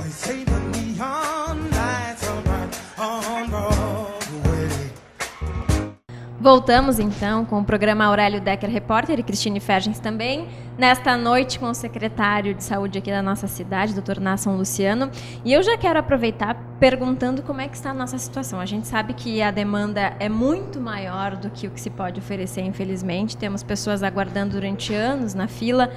say the neon lights are bright on Broadway. Voltamos então com o programa Aurélio Decker Repórter e Cristine Fergens também, nesta noite com o secretário de saúde aqui da nossa cidade, Dr. Nasson Luciano. E eu já quero aproveitar perguntando como é que está a nossa situação. A gente sabe que a demanda é muito maior do que o que se pode oferecer, infelizmente. Temos pessoas aguardando durante anos na fila.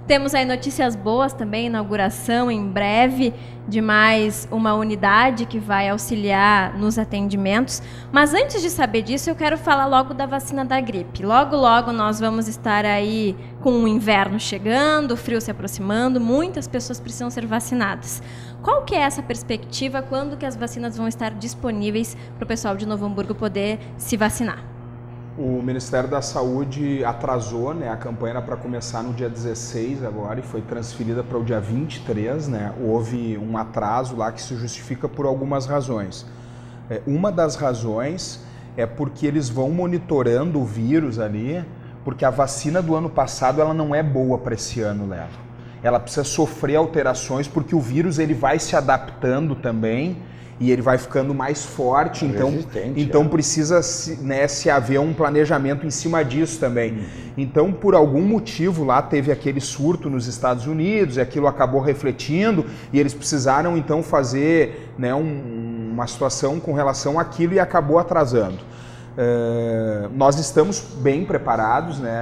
Temos aí notícias boas também, inauguração em breve de mais uma unidade que vai auxiliar nos atendimentos. Mas antes de saber disso, eu quero falar logo da vacina da gripe. Logo, logo nós vamos estar aí com o inverno chegando, o frio se aproximando, muitas pessoas precisam ser vacinadas. Qual que é essa perspectiva? Quando que as vacinas vão estar disponíveis para o pessoal de Novo Hamburgo poder se vacinar? O Ministério da Saúde atrasou, né, a campanha era para começar no dia 16 agora e foi transferida para o dia 23, né? Houve um atraso lá que se justifica por algumas razões. Uma das razões é porque eles vão monitorando o vírus ali, porque a vacina do ano passado ela não é boa para esse ano, Léo. Ela precisa sofrer alterações porque o vírus ele vai se adaptando também e ele vai ficando mais forte, então precisa se haver um planejamento em cima disso também. Então, por algum motivo lá teve aquele surto nos Estados Unidos e aquilo acabou refletindo e eles precisaram então fazer, né, uma situação com relação àquilo e acabou atrasando. Nós estamos bem preparados, né?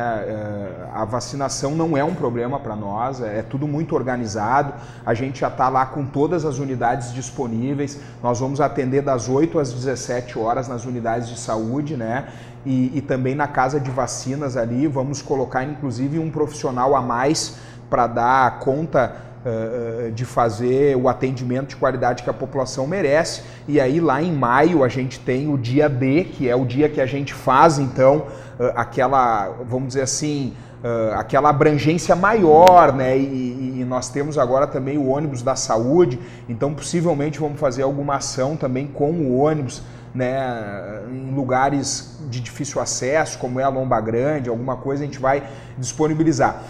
A vacinação não é um problema para nós, é tudo muito organizado, a gente já está lá com todas as unidades disponíveis, nós vamos atender das 8 às 17 horas nas unidades de saúde, né? E também na casa de vacinas ali, vamos colocar inclusive um profissional a mais para dar conta de fazer o atendimento de qualidade que a população merece. E aí lá em maio a gente tem o dia D, que é o dia que a gente faz então aquela, vamos dizer assim, aquela abrangência maior, né? E nós temos agora também o ônibus da saúde, então possivelmente vamos fazer alguma ação também com o ônibus, né, em lugares de difícil acesso, como é a Lomba Grande, alguma coisa a gente vai disponibilizar.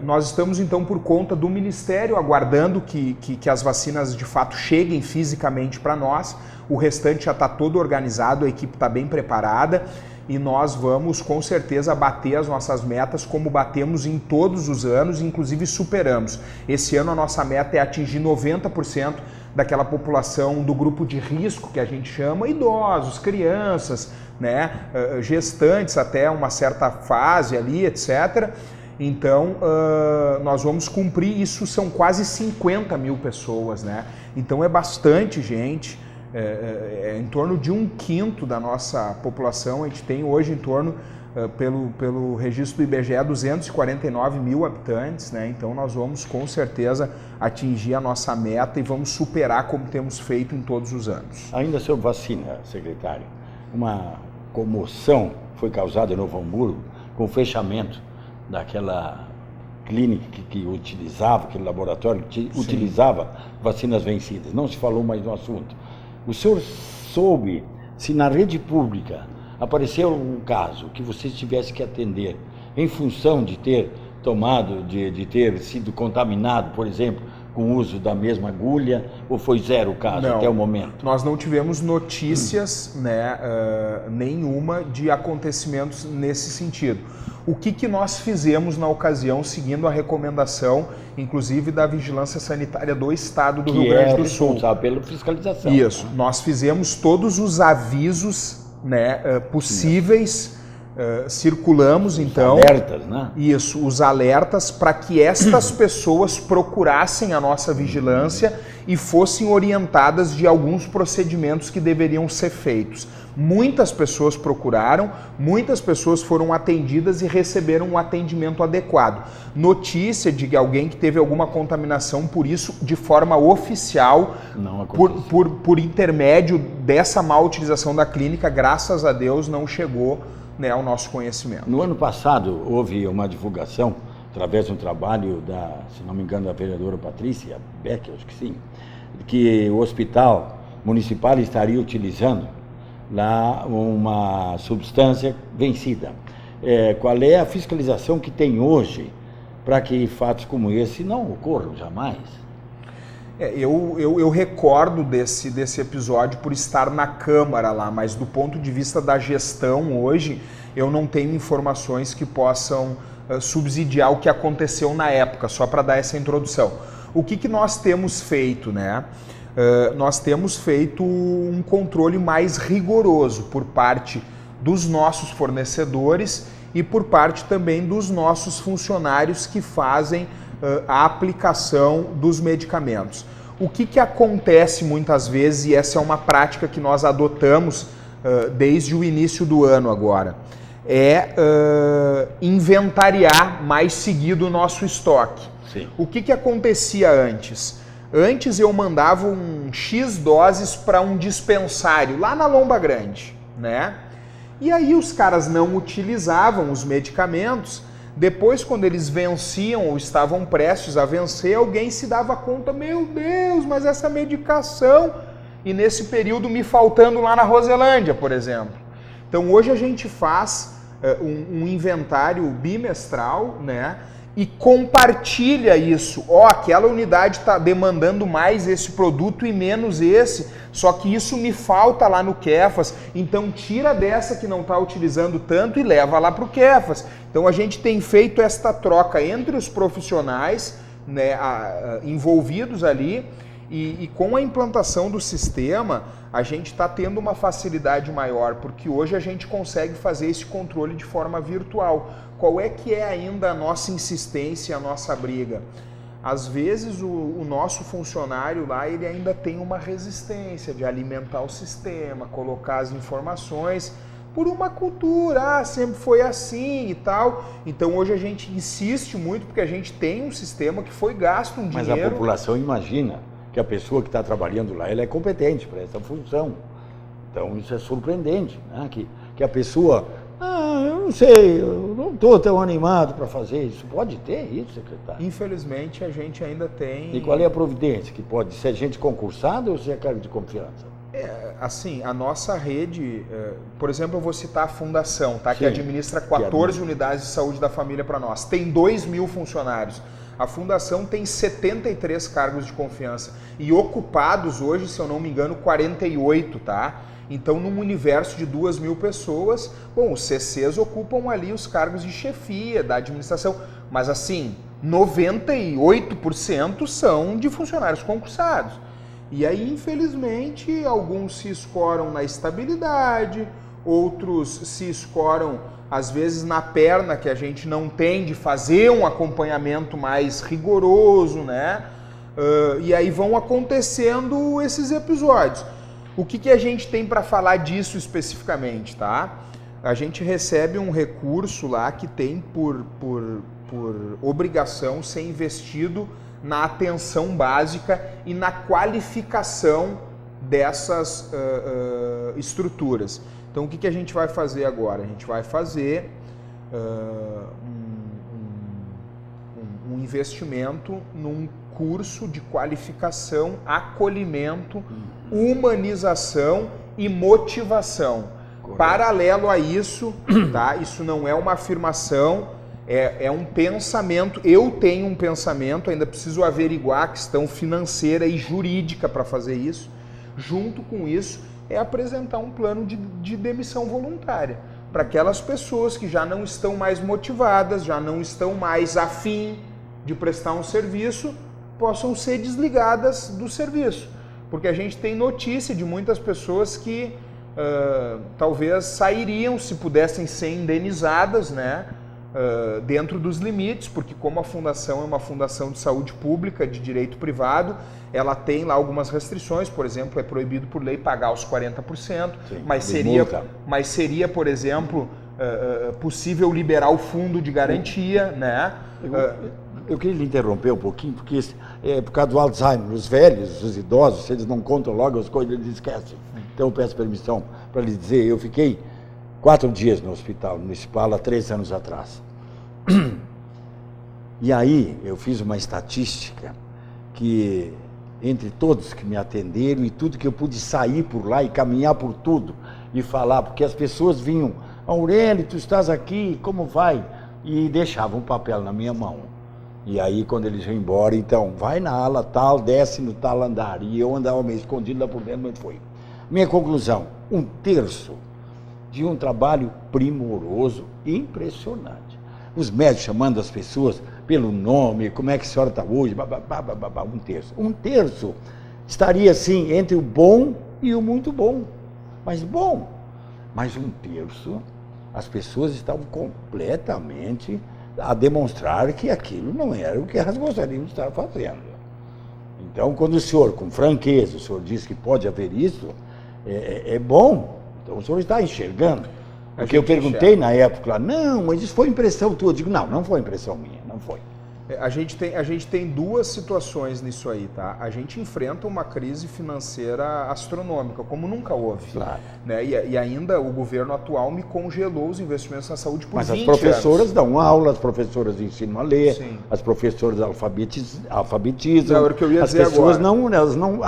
Nós estamos então por conta do Ministério aguardando que as vacinas de fato cheguem fisicamente para nós, o restante já está todo organizado, a equipe está bem preparada e nós vamos com certeza bater as nossas metas como batemos em todos os anos, inclusive superamos. Esse ano a nossa meta é atingir 90% daquela população do grupo de risco que a gente chama, idosos, crianças, né, gestantes até uma certa fase ali, etc. Então, nós vamos cumprir isso, são quase 50 mil pessoas, né? Então é bastante gente, é em torno de 1/5 da nossa população, a gente tem hoje em torno, pelo registro do IBGE, 249 mil habitantes, né? Então nós vamos com certeza atingir a nossa meta e vamos superar como temos feito em todos os anos. Ainda sobre vacina, secretário, uma comoção foi causada em Novo Hamburgo com o fechamento daquela clínica que utilizava, aquele laboratório que utilizava vacinas vencidas. Não se falou mais no assunto. O senhor soube se na rede pública apareceu um caso que você tivesse que atender em função de ter tomado, de ter sido contaminado, por exemplo, com o uso da mesma agulha, ou foi zero o caso até o momento? Nós não tivemos notícias, né, nenhuma de acontecimentos nesse sentido. O que nós fizemos na ocasião, seguindo a recomendação, inclusive da Vigilância Sanitária do Estado do Rio Grande do Sul. Responsável pela fiscalização. Isso, nós fizemos todos os avisos, né, possíveis, circulamos então... Os alertas, né? Isso, os alertas para que estas pessoas procurassem a nossa vigilância e fossem orientadas de alguns procedimentos que deveriam ser feitos. Muitas pessoas procuraram, muitas pessoas foram atendidas e receberam um atendimento adequado. Notícia de alguém que teve alguma contaminação por isso, de forma oficial, por intermédio dessa má utilização da clínica, graças a Deus não chegou, né, ao nosso conhecimento. No ano passado houve uma divulgação, através de um trabalho da, se não me engano, da vereadora Patrícia Beck, acho que sim, que o hospital municipal estaria utilizando lá uma substância vencida. Qual é a fiscalização que tem hoje para que fatos como esse não ocorram jamais? Eu recordo desse episódio por estar na Câmara lá, mas do ponto de vista da gestão hoje, eu não tenho informações que possam subsidiar o que aconteceu na época, só para dar essa introdução. O que nós temos feito, né? Nós temos feito um controle mais rigoroso por parte dos nossos fornecedores e por parte também dos nossos funcionários que fazem a aplicação dos medicamentos. O que acontece muitas vezes, e essa é uma prática que nós adotamos desde o início do ano agora, é inventariar mais seguido o nosso estoque. Sim. O que acontecia antes? Antes eu mandava um X doses para um dispensário lá na Lomba Grande, né? E aí os caras não utilizavam os medicamentos. Depois, quando eles venciam ou estavam prestes a vencer, alguém se dava conta, meu Deus, mas essa medicação... E nesse período me faltando lá na Roselândia, por exemplo. Então hoje a gente faz um inventário bimestral, né? E compartilha isso. Aquela unidade está demandando mais esse produto e menos esse, só que isso me falta lá no Kefas, então tira dessa que não está utilizando tanto e leva lá para o Kefas. Então a gente tem feito esta troca entre os profissionais, né, envolvidos ali, e com a implantação do sistema, a gente está tendo uma facilidade maior, porque hoje a gente consegue fazer esse controle de forma virtual. Qual é que é ainda a nossa insistência, a nossa briga? Às vezes o nosso funcionário lá, ele ainda tem uma resistência de alimentar o sistema, colocar as informações por uma cultura, sempre foi assim e tal. Então hoje a gente insiste muito porque a gente tem um sistema que foi gasto um dinheiro. Mas a população imagina que a pessoa que está trabalhando lá, ela é competente para essa função. Então isso é surpreendente, né? Que a pessoa... eu não sei, eu não estou tão animado para fazer isso. Pode ter isso, secretário? Infelizmente, a gente ainda tem... E qual é a providência? Que pode ser gente concursada ou ser cargo de confiança? Assim, a nossa rede... por exemplo, eu vou citar a Fundação, tá? Sim, que administra 14 unidades de saúde da família para nós. Tem 2.000 funcionários. A Fundação tem 73 cargos de confiança. E ocupados hoje, se eu não me engano, 48, tá? Então, num universo de 2.000 pessoas, bom, os CCs ocupam ali os cargos de chefia da administração, mas assim, 98% são de funcionários concursados. E aí, infelizmente, alguns se escoram na estabilidade, outros se escoram, às vezes, na perna que a gente não tem de fazer um acompanhamento mais rigoroso, né? E aí vão acontecendo esses episódios. O que a gente tem para falar disso especificamente, tá? A gente recebe um recurso lá que tem por obrigação ser investido na atenção básica e na qualificação dessas estruturas. Então, o que a gente vai fazer agora? A gente vai fazer um investimento num curso de qualificação, acolhimento, humanização e motivação. Correto. Paralelo a isso, tá? Isso não é uma afirmação, é um pensamento. Eu tenho um pensamento, ainda preciso averiguar a questão financeira e jurídica para fazer isso. Junto com isso, é apresentar um plano de demissão voluntária para aquelas pessoas que já não estão mais motivadas, já não estão mais afim de prestar um serviço, possam ser desligadas do serviço. Porque a gente tem notícia de muitas pessoas que talvez sairiam se pudessem ser indenizadas, né, dentro dos limites, porque como a fundação é uma fundação de saúde pública, de direito privado, ela tem lá algumas restrições, por exemplo, é proibido por lei pagar os 40%, sim, mas seria, por exemplo, possível liberar o fundo de garantia, né? Eu queria lhe interromper um pouquinho, porque é por causa do Alzheimer, os velhos, os idosos, se eles não contam logo as coisas, eles esquecem. Então eu peço permissão para lhe dizer, eu fiquei 4 dias no hospital municipal há 3 anos atrás. E aí eu fiz uma estatística que, entre todos que me atenderam e tudo que eu pude sair por lá e caminhar por tudo e falar, porque as pessoas vinham, Aurélio, tu estás aqui, como vai? E deixavam um papel na minha mão. E aí, quando eles iam embora, então, vai na ala tal, desce no tal andar. E eu andava meio escondido lá por dentro, mas foi. Minha conclusão, 1/3 de um trabalho primoroso, impressionante. Os médicos chamando as pessoas pelo nome, como é que a senhora está hoje, babá, 1/3. 1/3 estaria, assim, entre o bom e o muito bom. Mas bom. Mas 1/3, as pessoas estavam completamente a demonstrar que aquilo não era o que elas gostariam de estar fazendo. Então, quando o senhor, com franqueza, o senhor diz que pode haver isso, é bom. Então, o senhor está enxergando. Porque eu perguntei na época lá, não, mas isso foi impressão tua. Eu digo, não foi impressão minha, não foi. A gente tem duas situações nisso aí, tá? A gente enfrenta uma crise financeira astronômica, como nunca houve. Claro. Né? E ainda o governo atual me congelou os investimentos na saúde por 20 anos. Mas as professoras dão aula, as professoras ensinam a ler, Sim. as professoras alfabetizam. Não, era o que eu ia as dizer pessoas agora. elas não...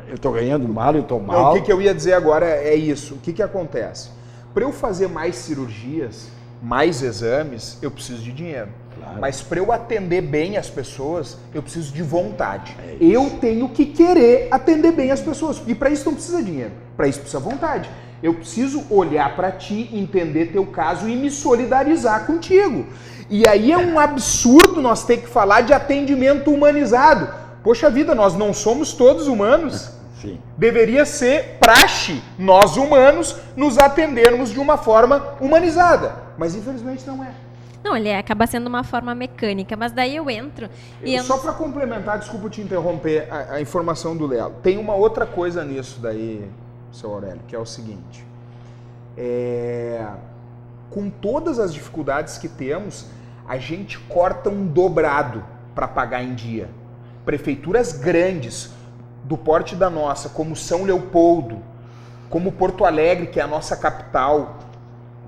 eu estou ganhando mal, eu estou mal. O que eu ia dizer agora é isso. O que acontece? Para eu fazer mais cirurgias, mais exames, eu preciso de dinheiro. Claro. Mas para eu atender bem as pessoas, eu preciso de vontade. Eu tenho que querer atender bem as pessoas. E para isso não precisa dinheiro. Para isso precisa vontade. Eu preciso olhar para ti, entender teu caso e me solidarizar contigo. E aí é um absurdo nós ter que falar de atendimento humanizado. Poxa vida, nós não somos todos humanos. Sim. Deveria ser praxe, nós humanos, nos atendermos de uma forma humanizada. Mas infelizmente não é. Não, ele acaba sendo uma forma mecânica, mas daí eu entro e eu Só para complementar, desculpa te interromper, a informação do Lelo. Tem uma outra coisa nisso daí, seu Aurélio, que é o seguinte. Com todas as dificuldades que temos, a gente corta um dobrado para pagar em dia. Prefeituras grandes, do porte da nossa, como São Leopoldo, como Porto Alegre, que é a nossa capital,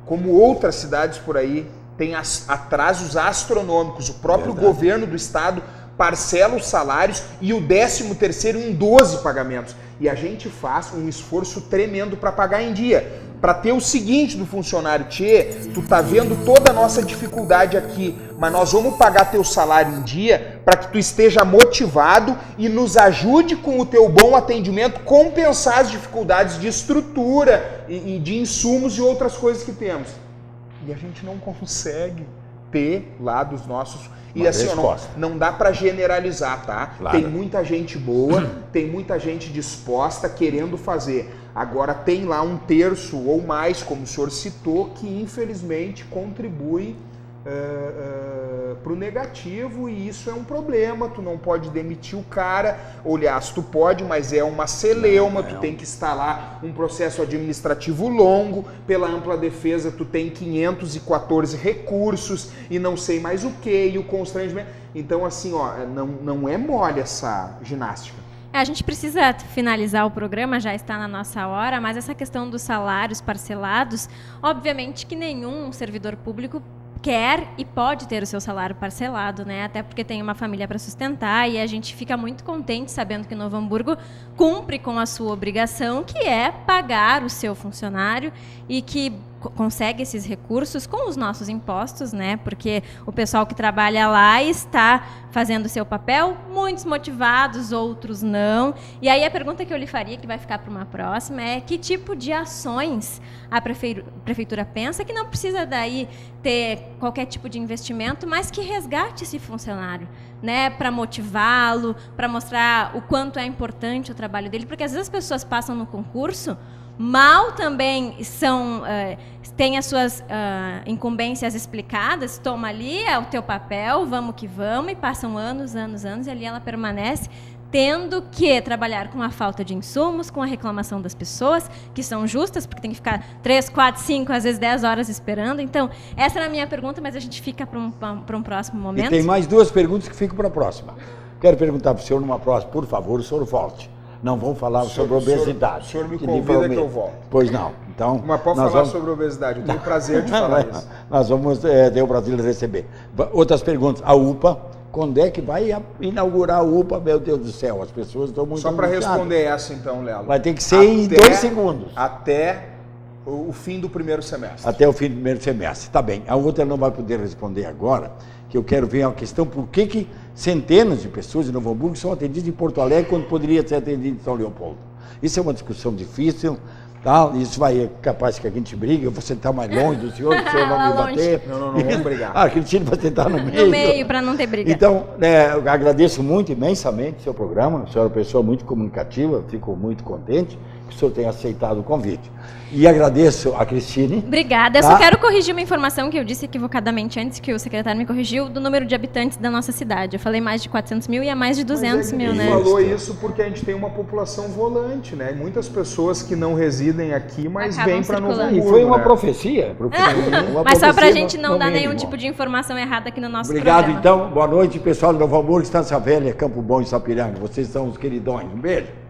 como outras cidades por aí, tem atrasos astronômicos. O próprio governo do estado parcela os salários e o 13º em 12 pagamentos. E a gente faz um esforço tremendo para pagar em dia. Para ter o seguinte do funcionário, tu tá vendo toda a nossa dificuldade aqui, mas nós vamos pagar teu salário em dia para que tu esteja motivado e nos ajude com o teu bom atendimento compensar as dificuldades de estrutura e de insumos e outras coisas que temos. E a gente não consegue ter lá dos nossos... E assim, não dá para generalizar, tá? Claro. Tem muita gente boa, tem muita gente disposta, querendo fazer. Agora tem lá 1/3 ou mais, como o senhor citou, que infelizmente contribui para o negativo, e isso é um problema. Tu não pode demitir o cara, aliás, tu pode, mas é uma celeuma, tu tem que instalar um processo administrativo longo, pela ampla defesa tu tem 514 recursos e não sei mais o que, e o constrangimento. Então assim, não é mole essa ginástica. A gente precisa finalizar o programa, já está na nossa hora, mas essa questão dos salários parcelados, obviamente que nenhum servidor público quer e pode ter o seu salário parcelado, né? Até porque tem uma família para sustentar, e a gente fica muito contente sabendo que Novo Hamburgo cumpre com a sua obrigação, que é pagar o seu funcionário, e que consegue esses recursos com os nossos impostos, né? Porque o pessoal que trabalha lá está fazendo o seu papel, muitos motivados, outros não. E aí a pergunta que eu lhe faria, que vai ficar para uma próxima, é que tipo de ações a prefeitura pensa, que não precisa daí ter qualquer tipo de investimento, mas que resgate esse funcionário, né? Para motivá-lo, para mostrar o quanto é importante o trabalho dele, porque às vezes as pessoas passam no concurso, mal também têm as suas incumbências explicadas, toma ali, é o teu papel, vamos que vamos, e passam anos, e ali ela permanece tendo que trabalhar com a falta de insumos, com a reclamação das pessoas, que são justas, porque tem que ficar 3, 4, 5, às vezes 10 horas esperando. Então, essa era a minha pergunta, mas a gente fica para um próximo momento. E tem mais 2 perguntas que ficam para a próxima. Quero perguntar para o senhor numa próxima, por favor, o senhor volte. Não vamos falar sobre obesidade. O senhor me convida que eu volto. Pois não. Então, mas pode falar sobre obesidade, eu tenho prazer de falar isso. Nós vamos ter o prazer de receber. Outras perguntas. A UPA, quando é que vai inaugurar a UPA? Meu Deus do céu, as pessoas estão muito Só para responder essa então, Lelo. Vai ter que ser em 2 segundos. Até O fim do primeiro semestre. Até o fim do primeiro semestre. Tá bem. A outra não vai poder responder agora, que eu quero ver a questão por que centenas de pessoas em Novo Hamburgo são atendidas em Porto Alegre quando poderia ser atendido em São Leopoldo. Isso é uma discussão difícil. Tá? Isso vai, é capaz que a gente brigue, eu vou sentar mais longe do senhor, o senhor vai me bater. Não vamos brigar. A Cristina vai sentar no meio. No meio, para não ter briga. Então, eu agradeço muito, imensamente, o seu programa. A senhora é uma pessoa muito comunicativa, fico muito contente que o senhor tenha aceitado o convite. E agradeço a Cristine. Obrigada. Eu só quero corrigir uma informação que eu disse equivocadamente antes, que o secretário me corrigiu, do número de habitantes da nossa cidade. Eu falei mais de 400 mil e é mais de 200 mil, né? Ele falou isso porque a gente tem uma população volante, né? Muitas pessoas que não residem aqui, mas vêm para Novo Hamburgo. E foi uma profecia. Mas só para a gente não dar nenhum tipo de informação errada aqui no nosso Obrigado, programa. então. Boa noite, pessoal de Novo Hamburgo, Estância Velha, Campo Bom e Sapiranga. Vocês são os queridões. Um beijo.